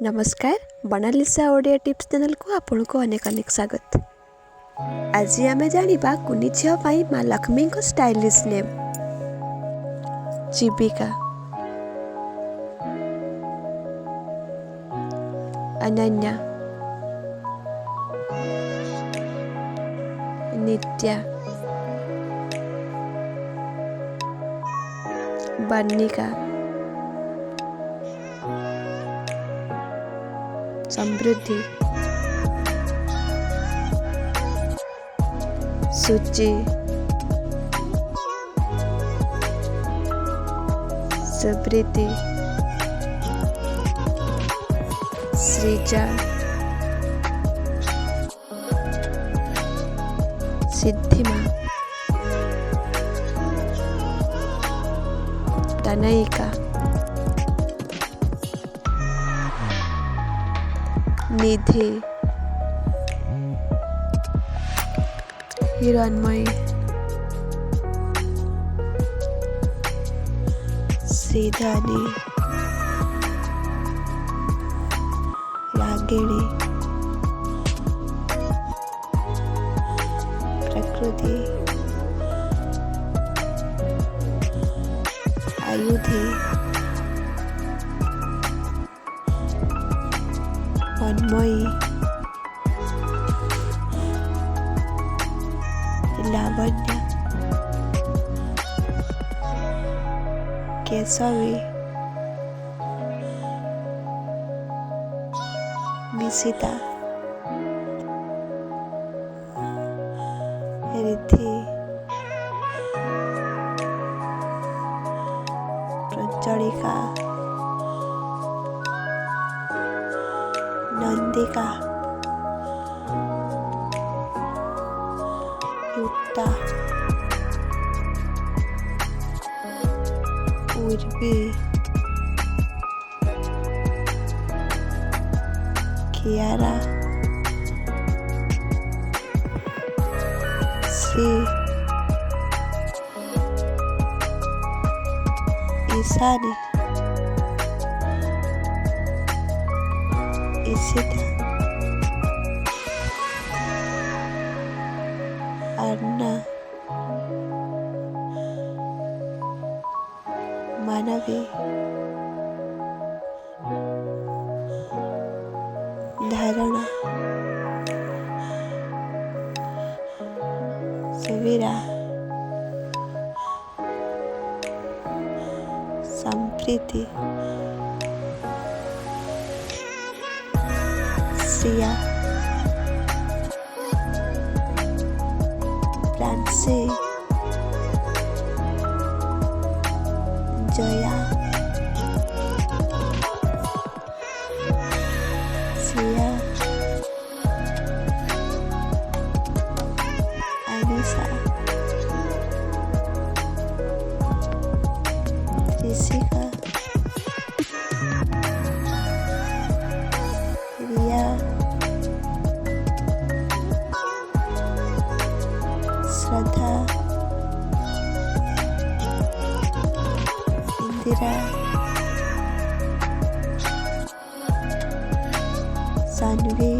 नमस्कार Mona Lisa Odia tips channel को आपन को अनेक अनेक स्वागत। आज आमे जानिबा कुनी झियो पाई मां लक्ष्मी को स्टाइलिश नेम जीविका, अनन्या, नित्या, बर्णिका, समृद्धि, सुचि, सुप्रीति, श्रीजा, सिद्धिमा, तनयिका, निधि, हिरणमयी, श्रीधनी, रागिणी, प्रकृति, आयुधि, मनमयी, लावण्य, केशवी, मिशिता, रिद्धि, प्रज्वलिका, नंदिका, युक्ता, उर्वी, कियारा, श्री, ईशानी, ईशिता, अर्णा, मानवी, धारणा, सुवीरा, संप्रीति, श्रिया, प्रांशी, जया, श्रिया, अनिशा, त्रिशिका, रिया, श्रद्धा, इंदिरा, सान्वी,